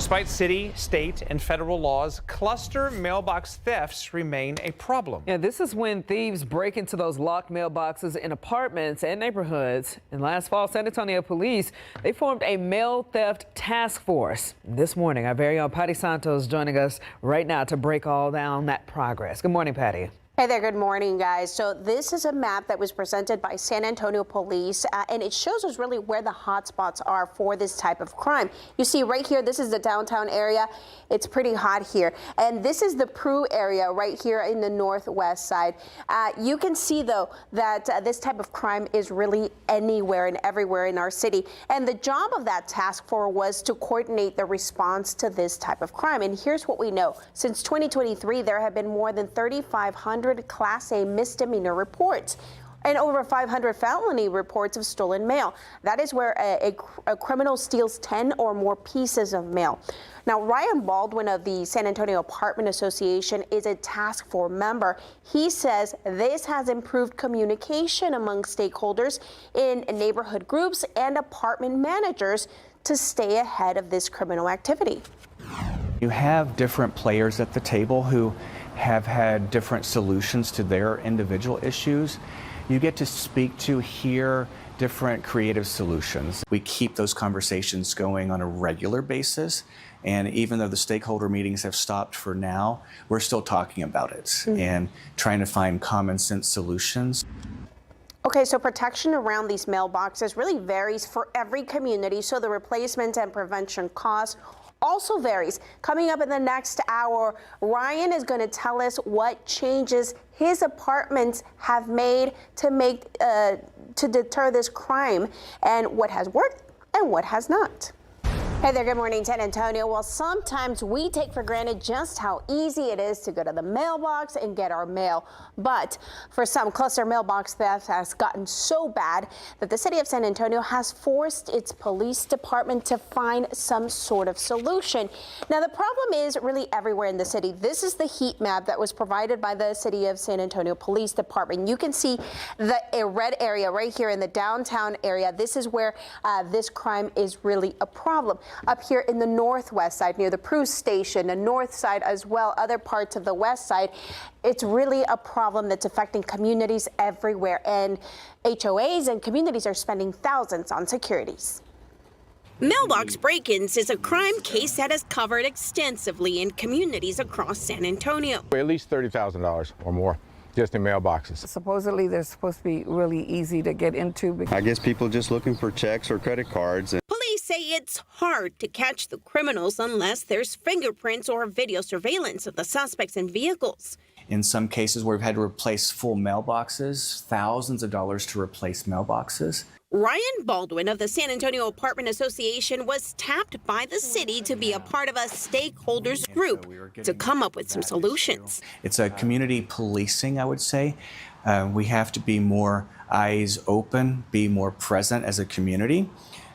Despite city, state, and federal laws, cluster mailbox thefts remain a problem. Yeah, this is when thieves break into those locked mailboxes in apartments and neighborhoods. And last fall, San Antonio police, they formed a mail theft task force. This morning, our very own Patty Santos joining us right now to break all down that progress. Good morning, Patty. Hey there, good morning, guys. So this is a map that was presented by San Antonio police, and it shows us really where the hot spots are for this type of crime. You see right here, this is the downtown area. It's pretty hot here. And this is the Prue area right here in the northwest side. You can see, though, that this type of crime is really anywhere and everywhere in our city. And the job of that task force was to coordinate the response to this type of crime. And here's what we know. Since 2023, there have been more than 3,500 Class A misdemeanor reports and over 500 felony reports of stolen mail. That is where a criminal steals 10 or more pieces of mail. Now, Ryan Baldwin of the San Antonio Apartment Association is a task force member. He says this has improved communication among stakeholders in neighborhood groups and apartment managers to stay ahead of this criminal activity. You have different players at the table who have had different solutions to their individual issues. You get to speak to, hear different creative solutions. We keep those conversations going on a regular basis, and even though the stakeholder meetings have stopped for now, we're still talking about it and trying to find common sense solutions. Okay, so protection around these mailboxes really varies for every community, so the replacement and prevention costs also varies. Coming up in the next hour, Ryan is going to tell us what changes his apartments have made to deter this crime and what has worked and what has not. Hey there, good morning, San Antonio. Well, sometimes we take for granted just how easy it is to go to the mailbox and get our mail. But for some, cluster mailbox theft has gotten so bad that the city of San Antonio has forced its police department to find some sort of solution. Now, the problem is really everywhere in the city. This is the heat map that was provided by the city of San Antonio Police Department. You can see a red area right here in the downtown area. This is where this crime is really a problem. Up here in the northwest side near the Prue station, the north side as well, other parts of the west side, it's really a problem that's affecting communities everywhere. And HOAs and communities are spending thousands on securities. Mailbox break-ins is a crime case that is covered extensively in communities across San Antonio. At least $30,000 or more just in mailboxes. Supposedly they're supposed to be really easy to get into. I guess people just looking for checks or credit cards. Police say it's hard to catch the criminals unless there's fingerprints or video surveillance of the suspects in vehicles. In some cases where we've had to replace full mailboxes, thousands of dollars to replace mailboxes. Ryan Baldwin of the San Antonio Apartment Association was tapped by the city to be a part of a stakeholders group to come up with some solutions. It's a community policing, I would say. We have to be more eyes open, be more present as a community,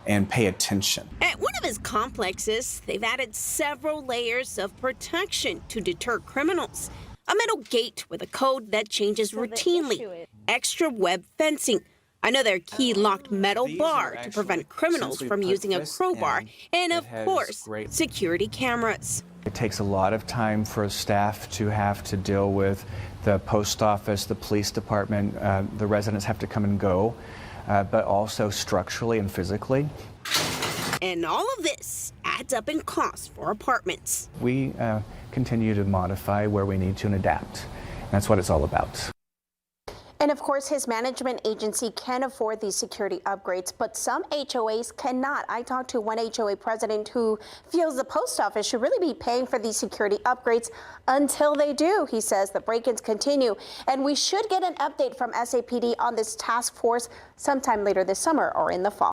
and pay attention. At one of his complexes, they've added several layers of protection to deter criminals. A metal gate with a code that changes routinely, extra web fencing, another key-locked metal bar to prevent criminals from using a crowbar, and of course, security cameras. It takes a lot of time for staff to have to deal with the post office, the police department, the residents have to come and go, but also structurally and physically. And all of this adds up in costs for apartments. We continue to modify where we need to and adapt. That's what it's all about. And of course, his management agency can afford these security upgrades, but some HOAs cannot. I talked to one HOA president who feels the post office should really be paying for these security upgrades until they do. He says the break-ins continue, and we should get an update from SAPD on this task force sometime later this summer or in the fall.